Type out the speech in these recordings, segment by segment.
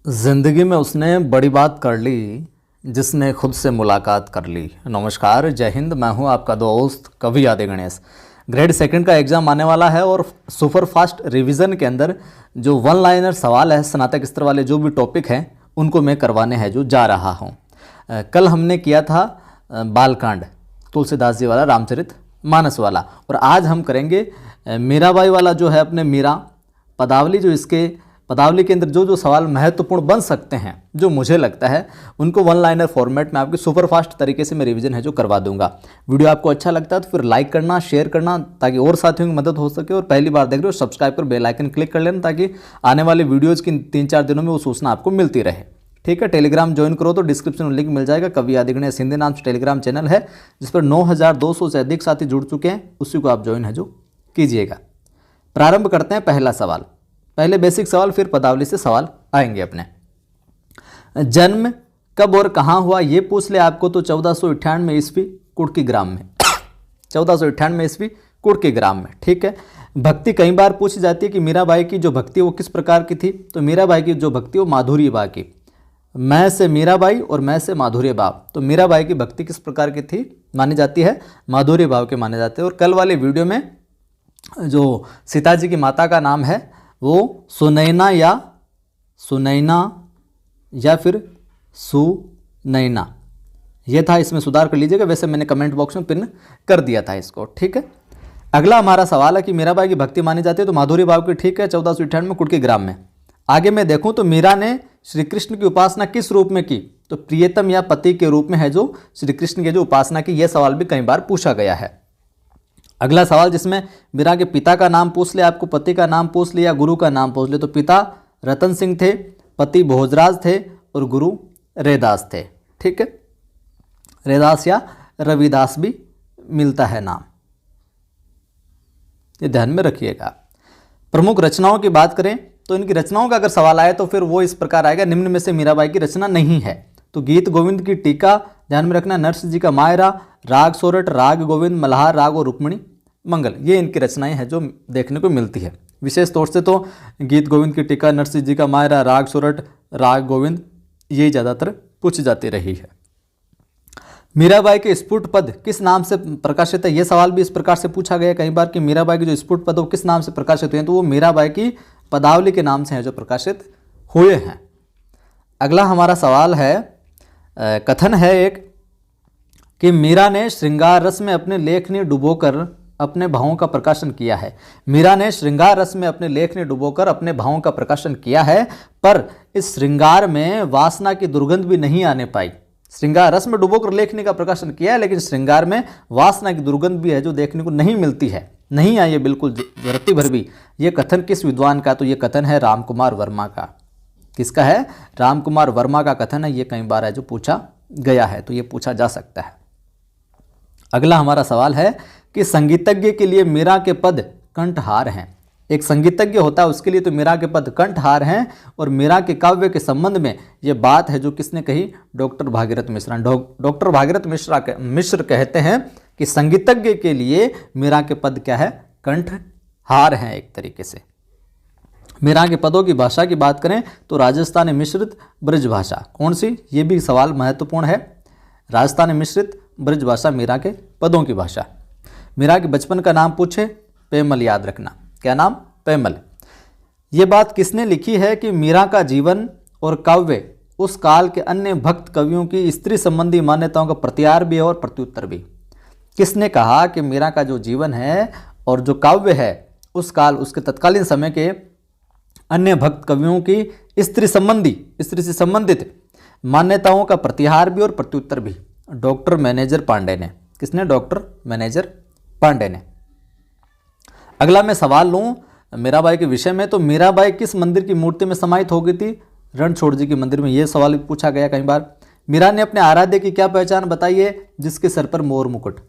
जिंदगी में उसने बड़ी बात कर ली जिसने खुद से मुलाकात कर ली। नमस्कार, जय हिंद। मैं हूं आपका दोस्त कवि आदि गणेश। ग्रेड सेकंड का एग्ज़ाम आने वाला है और सुपर फास्ट रिवीजन के अंदर जो वन लाइनर सवाल है, स्नातक स्तर वाले जो भी टॉपिक हैं उनको मैं करवाने हैं जो जा रहा हूं। कल हमने किया था बालकांड, तुलसीदास जी वाला, रामचरित मानस वाला, और आज हम करेंगे मीराबाई वाला जो है अपने मीरा पदावली। जो इसके पदावली के अंदर जो जो सवाल महत्वपूर्ण बन सकते हैं, जो मुझे लगता है उनको वन लाइनर फॉर्मेट में आपके सुपर फास्ट तरीके से मैं रिवीजन है जो करवा दूंगा। वीडियो आपको अच्छा लगता है तो फिर लाइक करना, शेयर करना, ताकि और साथियों की मदद हो सके। और पहली बार देख रहे हो सब्सक्राइब कर बेल आइकन क्लिक कर लेना, ताकि आने वाले वीडियोज़ की 3-4 दिनों में वो सूचना आपको मिलती रहे। ठीक है, टेलीग्राम ज्वाइन करो तो डिस्क्रिप्शन में लिंक मिल जाएगा। कवि आदि गणेश हिंदी नाम से टेलीग्राम चैनल है जिस पर 9200 से अधिक साथी जुड़ चुके हैं, उसी को आप ज्वाइन है जो कीजिएगा। प्रारंभ करते हैं पहला सवाल। पहले बेसिक सवाल, फिर पदावली से सवाल आएंगे अपने। जन्म कब और कहाँ हुआ ये पूछ ले आपको तो 1498 ईस्वी कुड़की ग्राम में। 1498 ईस्वी कुड़की ग्राम में। ठीक है। भक्ति कई बार पूछी जाती है कि मीराबाई की जो भक्ति वो किस प्रकार की थी, तो मीराबाई की जो भक्ति वो माधुर्य भाव की। मैं से मीराबाई और मैं से माधुर्य भाव, तो मीराबाई की भक्ति किस प्रकार की थी मानी जाती है, माधुर्य भाव के माने जाते हैं। और कल वाले वीडियो में जो सीता जी की माता का नाम है वो सुनैना या फिर सुनैना ये था, इसमें सुधार कर लीजिएगा। वैसे मैंने कमेंट बॉक्स में पिन कर दिया था इसको। ठीक है। अगला हमारा सवाल है कि मीराबाई की भक्ति मानी जाती है तो माधुर्य भाव की। ठीक है, 1498 में कुड़की ग्राम में। आगे मैं देखूं तो मीरा ने श्री कृष्ण की उपासना किस रूप में की, तो प्रियतम या पति के रूप में है जो श्री कृष्ण की जो उपासना की। यह सवाल भी कई बार पूछा गया है। अगला सवाल जिसमें मीरा के पिता का नाम पूछ ले आपको, पति का नाम पूछ ले या गुरु का नाम पूछ ले, तो पिता रतन सिंह थे, पति भोजराज थे और गुरु रैदास थे। ठीक है, रैदास या रविदास भी मिलता है नाम, ये ध्यान में रखिएगा। प्रमुख रचनाओं की बात करें तो इनकी रचनाओं का अगर सवाल आए तो फिर वो इस प्रकार आएगा, निम्न में से मीराबाई की रचना नहीं है। तो गीत गोविंद की टीका ध्यान में रखना, नरसिंह जी का मायरा, राग सोरठ, राग गोविंद, मल्हार राग और रुक्मिणी मंगल, ये इनकी रचनाएं हैं जो देखने को मिलती है। विशेष तौर से तो गीत गोविंद की टीका, नरसिंह जी का मायरा, राग सोरठ, राग गोविंद, ये ज़्यादातर पूछी जाती रही है। मीराबाई के स्फुट पद किस नाम से प्रकाशित है, ये सवाल भी इस प्रकार से पूछा गया कई बार कि मीराबाई के जो स्फुट पद वो किस नाम से प्रकाशित हुए हैं, तो वो मीराबाई की पदावली के नाम से हैं जो प्रकाशित हुए हैं। अगला हमारा सवाल है, कथन है एक कि मीरा ने श्रृंगार रस में अपने लेखनी डुबोकर अपने भावों का प्रकाशन किया है। मीरा ने श्रृंगार रस में अपने लेखनी डुबोकर अपने भावों का प्रकाशन किया है, पर इस श्रृंगार में वासना की दुर्गंध भी नहीं आने पाई। श्रृंगार रस में डुबोकर लेखनी का प्रकाशन किया है, लेकिन श्रृंगार में वासना की दुर्गंध भी है जो देखने को नहीं मिलती है, नहीं आई है बिल्कुल रत्ती भर भी। ये कथन किस विद्वान का, तो ये कथन है रामकुमार वर्मा का। किसका है? रामकुमार वर्मा का कथन है। ये कई बार है जो पूछा गया है, तो ये पूछा जा सकता है। अगला हमारा सवाल है कि संगीतज्ञ के लिए मीरा के पद कंठहार हैं। एक संगीतज्ञ होता है उसके लिए तो मीरा के पद कंठहार हैं, और मीरा के काव्य के संबंध में ये बात है जो किसने कही, डॉक्टर भागीरथ मिश्रा। डॉक्टर भागीरथ मिश्र कहते हैं कि संगीतज्ञ के लिए मीरा के पद क्या है, कंठहार हैं एक तरीके से। मीरा के पदों की भाषा की बात करें तो राजस्थानी मिश्रित ब्रज भाषा, कौन सी, ये भी सवाल महत्वपूर्ण है। राजस्थानी मिश्रित ब्रज भाषा मीरा के पदों की भाषा। मीरा के बचपन का नाम पूछे, पेमल याद रखना। क्या नाम? पेमल। ये बात किसने लिखी है कि मीरा का जीवन और काव्य उस काल के अन्य भक्त कवियों की स्त्री संबंधी मान्यताओं का प्रतिहार भी है और प्रत्युत्तर भी। किसने कहा कि मीरा का जो जीवन है और जो काव्य है उस काल, उसके तत्कालीन समय के अन्य भक्त कवियों की स्त्री से संबंधित मान्यताओं का प्रतिहार भी और प्रत्युत्तर भी? डॉक्टर मैनेजर पांडे ने। किसने? डॉक्टर मैनेजर पांडे ने। अगला मैं सवाल लूं मीराबाई के विषय में, तो मीराबाई किस मंदिर की मूर्ति में समाहित हो गई थी? रणछोड़ जी के मंदिर में। यह सवाल भी पूछा गया कई बार। मीरा ने अपने आराध्य की क्या पहचान बताई है? जिसके सिर पर मोर मुकुट।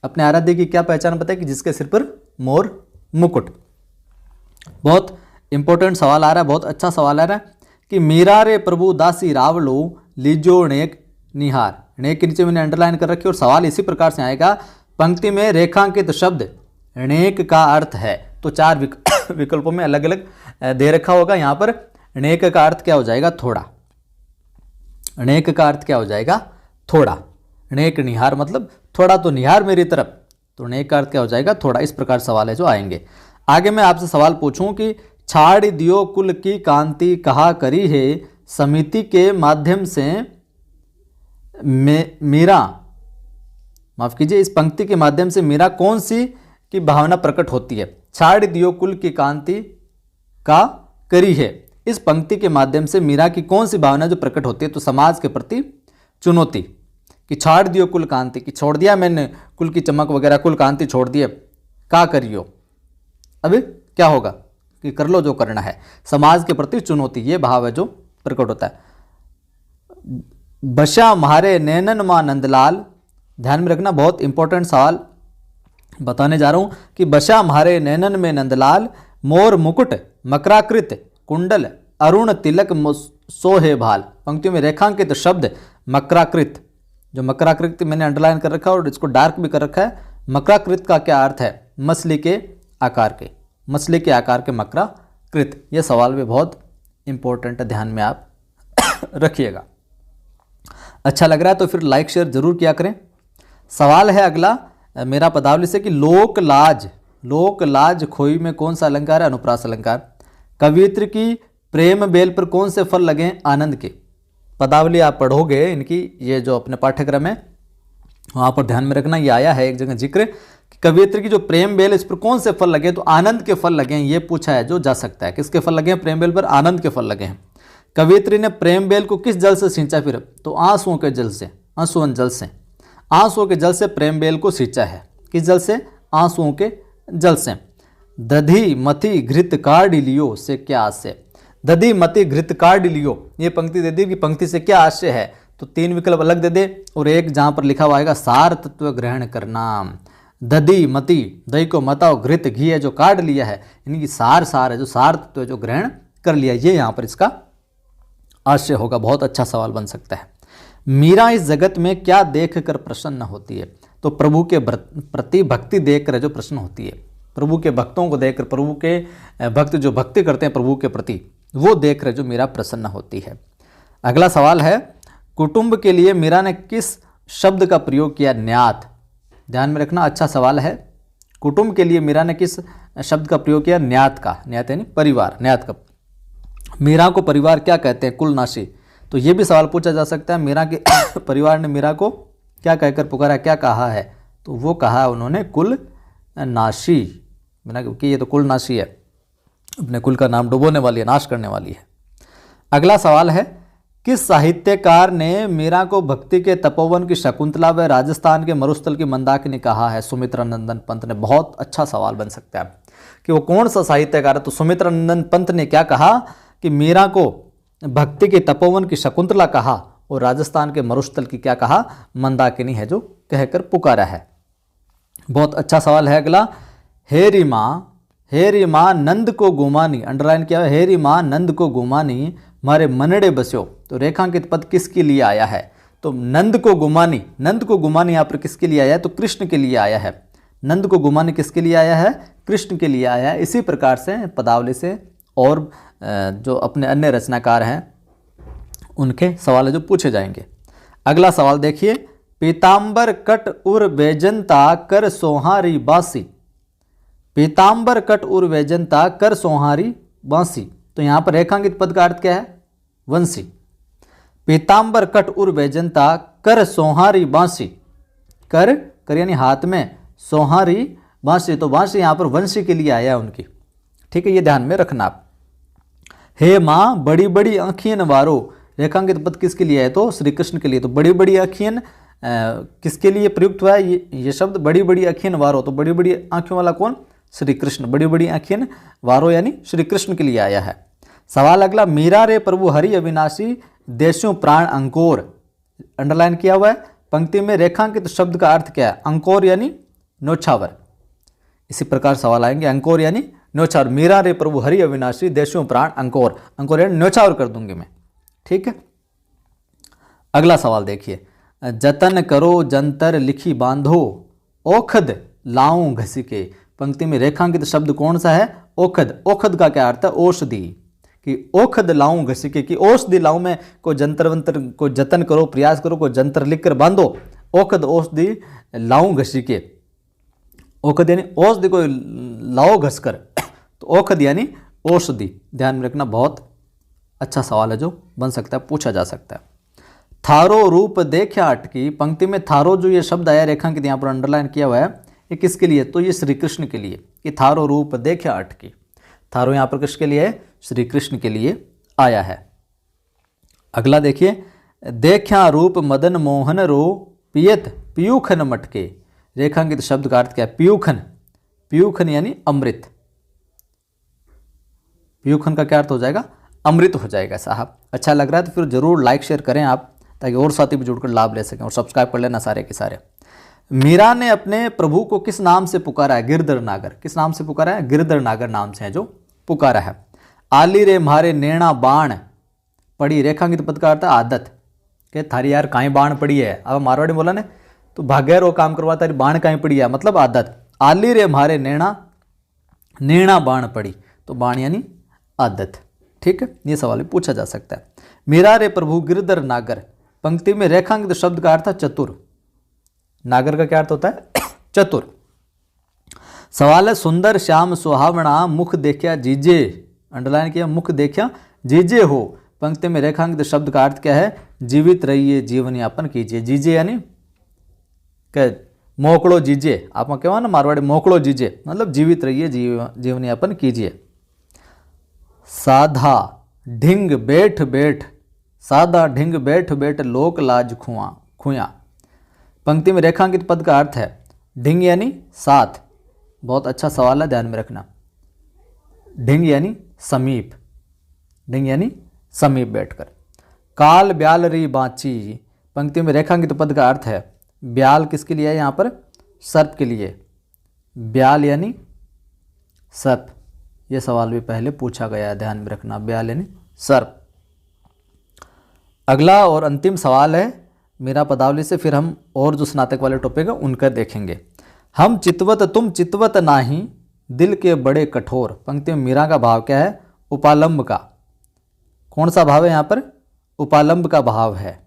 अपने आराध्य की क्या पहचान बताई? कि जिसके सिर पर मोर मुकुट। बहुत इंपॉर्टेंट सवाल आ रहा है, बहुत अच्छा सवाल आ रहा है कि मीरा रे प्रभु दासी रावलो लीजो नेक निहार। नेक के नीचे मैंने अंडरलाइन कर रखी, और सवाल इसी प्रकार से आएगा, पंक्ति में रेखांकित शब्द नेक का अर्थ है, तो 4 विकल्पों में अलग अलग दे रखा होगा। यहाँ पर अनेक का अर्थ क्या हो जाएगा? थोड़ा। अनेक का अर्थ क्या हो जाएगा? थोड़ा। अनेक निहार मतलब थोड़ा तो निहार मेरी तरफ, तो अनेक का अर्थ क्या हो जाएगा? थोड़ा। इस प्रकार सवाल है जो आएंगे। आगे मैं आपसे सवाल पूछूं कि छाड़ दियो कुल की कांति कहा करी है, समिति के माध्यम से मीरा, माफ कीजिए, इस पंक्ति के माध्यम से मीरा कौन सी की भावना प्रकट होती है? छाड़ दियो कुल की कांति का करी है, इस पंक्ति के माध्यम से मीरा की कौन सी भावना जो प्रकट होती है? तो समाज के प्रति चुनौती, कि छाड़ दियो कुल कांति, कि छोड़ दिया मैंने कुल की चमक वगैरह, कुल कांति छोड़ दिए, का करियो, अभी क्या होगा? कि कर लो जो करना है। समाज के प्रति चुनौती, ये भाव है जो प्रकट होता है। बशा म्हारे नैनन मां नंदलाल, ध्यान में रखना, बहुत इंपॉर्टेंट सवाल बताने जा रहा हूं कि बशा म्हारे नैनन में नंदलाल, मोर मुकुट मकराकृत कुंडल अरुण तिलक सोहे भाल। पंक्तियों में रेखांकित शब्द मकराकृत, जो मकराकृत मैंने अंडरलाइन कर रखा है और इसको डार्क भी कर रखा है। मकराकृत का क्या अर्थ है? मछली के आकार के, मछली के आकार के मकराकृत। यह सवाल भी बहुत इंपॉर्टेंट है, ध्यान में आप रखिएगा। अच्छा लग रहा है तो फिर लाइक शेयर जरूर किया करें। सवाल है अगला मेरा पदावली से कि लोक लाज, लोक लाज खोई में कौन सा अलंकार है? अनुप्रास अलंकार। कवियत्री की प्रेम बेल पर कौन से फल लगे? आनंद के। पदावली आप पढ़ोगे इनकी, ये जो अपने पाठ्यक्रम है वहाँ पर ध्यान में रखना, ये आया है एक जगह जिक्र कि कवियत्री की जो प्रेम बेल इस पर कौन से फल लगे? तो आनंद के फल लगे हैं, ये पूछा है जो जा सकता है। किसके फल लगे हैं प्रेम बेल पर? आनंद के फल लगे हैं। कवियत्री ने प्रेम बेल को किस जल से सींचा? फिर तो आंसुओं के जल से, आंसुअन जल से, आंसुओं के जल से प्रेम बेल को सींचा है। किस जल से? आंसुओं के जल से। दधी मथी घृत काढ़ लियो से क्या आशय? दधी मति घृत काढ़ लियो, ये पंक्ति दे दी कि पंक्ति से क्या आशय है? तो 3 विकल्प अलग दे दे और एक जहां पर लिखा हुआ आएगा सार तत्व ग्रहण करना। दधी मति, दही को मता और घृत घी है जो काढ़ लिया है, इनकी सार है जो सार तत्व जो ग्रहण कर लिया, ये यहाँ पर इसका आशय होगा। बहुत अच्छा सवाल बन सकता है। मीरा इस जगत में क्या देख कर प्रसन्न होती है? तो प्रभु के प्रति भक्ति देख कर जो प्रसन्न होती है, प्रभु के भक्तों को देखकर, प्रभु के भक्त जो भक्ति करते हैं प्रभु के प्रति, वो देख कर जो मीरा प्रसन्न होती है। अगला सवाल है कुटुंब के लिए मीरा ने किस शब्द का प्रयोग किया? न्यात। ध्यान में रखना, अच्छा सवाल है। कुटुंब के लिए मीरा ने किस शब्द का प्रयोग किया? न्यात का। न्यात यानी परिवार, न्यात का। मीरा को परिवार क्या कहते हैं? कुलनाशी। तो ये भी सवाल पूछा जा सकता है, मीरा के परिवार ने मीरा को क्या कहकर पुकारा, क्या कहा है? तो वो कहा है उन्होंने कुल नाशी, क्योंकि ये तो कुल नाशी है, अपने कुल का नाम डुबोने वाली है, नाश करने वाली है। अगला सवाल है किस साहित्यकार ने मीरा को भक्ति के तपोवन की शकुंतला व राजस्थान के मरुस्थल की मंदाकिनी कहा है? सुमित्रानंदन पंत ने। बहुत अच्छा सवाल बन सकता है कि वो कौन सा साहित्यकार है? तो सुमित्रानंदन पंत ने क्या कहा कि मीरा को भक्ति के तपोवन की शकुंतला कहा और राजस्थान के मरुस्थल की क्या कहा? मंदाकिनी है जो कहकर पुकारा है। बहुत अच्छा सवाल है अगला। हेरी माँ नंद को गुमानी, अंडरलाइन किया है, हेरी माँ नंद को गुमानी मारे मनड़े बस्यो। तो रेखांकित पद किसके लिए आया है? तो नंद को गुमानी, नंद को गुमानी यहाँ पर किसके लिए आया है? तो कृष्ण के लिए आया है। नंद को गुमानी किसके लिए आया है? कृष्ण के लिए आया है। इसी प्रकार से पदावली से और जो अपने अन्य रचनाकार हैं उनके सवाल जो पूछे जाएंगे। अगला सवाल देखिए, पीताम्बर कट उर बेजंता कर सोहारी बासी। पीताम्बर कट उर वेजंता कर सोहारी बांसी। तो यहाँ पर रेखांकित पद का अर्थ क्या है? वंशी। पीताम्बर कट उर वेजंता कर सोहारी बांसी। कर यानी हाथ में, सोहारी बांसी, तो बांसी यहाँ पर वंशी के लिए आया है उनकी। ठीक है, ये ध्यान में रखना आप। हे माँ बड़ी बड़ी आँखियन वारो, रेखांकित पद किसके लिए है? तो श्री कृष्ण के लिए। तो बड़ी बड़ी आँखियन किसके लिए प्रयुक्त हुआ है ये शब्द? बड़ी बड़ी आँखियन वारो। तो बड़ी बड़ी आँखों वाला कौन? श्री कृष्ण। बड़ी बड़ी आँखियन वारो यानी श्री कृष्ण के लिए आया है। सवाल अगला, मीरा रे प्रभु हरि अविनाशी देशों प्राण अंकोर, अंडरलाइन किया हुआ है। पंक्ति में रेखांकित शब्द का अर्थ क्या है? अंकोर यानी न्योछावर। इसी प्रकार सवाल आएंगे, अंकोर यानी न्योछावर। मीरा रे प्रभु हरि अविनाशी देशों प्राण अंकोर, अंकोर यानी न्योछावर कर दूंगी मैं। ठीक है, अगला सवाल देखिए, जतन करो जंतर लिखी बांधो ओखद लाऊं घसी के। पंक्ति में रेखांकित शब्द कौन सा है? ओखद। ओखद का क्या अर्थ है? औषधि। कि ओखद लाऊं घसीके, कि औषधि लाऊं मैं, कोई जंतर वंतर को जतन करो, प्रयास करो, कोई जंतर लिख कर बांधो। ओखद औषधि लाऊं घसीके, ओखद यानी औषधि को लाओ घस कर, तो ओखद यानी औषधि। ध्यान में रखना, बहुत अच्छा सवाल है जो बन सकता है, पूछा जा सकता है। थारो रूप देखा अटकी, पंक्ति में थारो जो ये शब्द आया रेखांकित यहाँ पर अंडरलाइन किया हुआ है, ये किसके लिए? तो ये श्री कृष्ण के लिए, कि थारो रूप देखा अटकी। थारो यहाँ पर किसके लिए है? श्री कृष्ण के लिए आया है। अगला देखिए, देखा रूप मदन मोहन रो पियत पीयूखन मटके। रेखांकित शब्द का अर्थ क्या है? पीयूखन। पीयूखन यानी अमृत। पीयूखन का क्या अर्थ हो जाएगा? अमृत हो जाएगा साहब। अच्छा लग रहा है तो फिर जरूर लाइक शेयर करें आप, ताकि और साथी भी जुड़कर लाभ ले सकें, और सब्सक्राइब कर लेना सारे के सारे। मीरा ने अपने प्रभु को किस नाम से पुकारा है? गिरधर नागर। किस नाम से पुकारा है? गिरधर नागर नाम से है जो पुकारा है। आली रे मारे नैना बाण पड़ी। रेखांकित पद का अर्थ है आदत, के थारी यार काई बाण पड़ी है। अब मारवाड़ी बोला ने तो भाग्य रो काम करवा, तारी बाण काई पड़ी है, मतलब आदत। आली रे मारे नैना बाण पड़ी, तो बाण यानी आदत। ठीक है, ये सवाल भी पूछा जा सकता है। मीरा रे प्रभु गिरधर नागर, पंक्ति में रेखांकित शब्द का अर्थ है चतुर। नागर का क्या अर्थ होता है? चतुर। सवाल है, सुंदर श्याम सुहावना मुख देखा जीजे। अंडरलाइन किया, मुख देखा जीजे हो। पंक्ति में रेखांकित शब्द का अर्थ क्या है? जीवित रहिए, जीवन यापन कीजिए। जीजे यानी मोकड़ो जीजे, आप कहवा ना मारवाड़ी मोकड़ो जीजे, मतलब जीवित रहिए, जीवन यापन कीजिए। साधा ढिंग बैठ बैठ, साधा ढिंग बैठ बैठ लोक लाज खुया। पंक्ति में रेखांकित पद का अर्थ है ढिंग यानी साथ। बहुत अच्छा सवाल है, ध्यान में रखना। ढिंग यानी समीप, ढिंग यानी समीप बैठकर। काल ब्याल री बाची, पंक्ति में रेखांकित पद का अर्थ है ब्याल किसके लिए है? यहाँ पर सर्प के लिए। ब्याल यानी सर्प, यह सवाल भी पहले पूछा गया है, ध्यान में रखना। ब्याल यानी सर्प। अगला और अंतिम सवाल है मेरा पदावली से, फिर हम और जो स्नातक वाले टॉपिक है उनका देखेंगे। हम चितवत तुम चितवत नाही, दिल के बड़े कठोर। पंक्ति में मीरा का भाव क्या है? उपालंब का। कौन सा भाव है यहाँ पर? उपालंब का भाव है।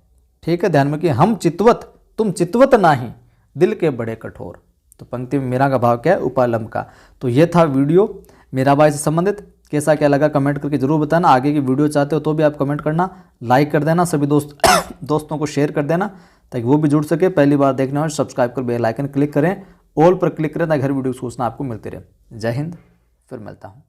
ठीक है, ध्यान में कि हम चितवत तुम चितवत नाही, दिल के बड़े कठोर। तो पंक्ति में मीरा का भाव क्या है? उपालंब का। तो ये था वीडियो मीराबाई से संबंधित। कैसा क्या लगा कमेंट करके जरूर बताना। आगे की वीडियो चाहते हो तो भी आप कमेंट करना, लाइक कर देना, सभी दोस्तों को शेयर कर देना, ताकि वो भी जुड़ सके। पहली बार देखने वाले सब्सक्राइब कर बेल आइकन क्लिक करें, ऑल पर क्लिक करें, ताकि हर वीडियो की सूचना आपको मिलती रहे। जय हिंद, फिर मिलता हूँ।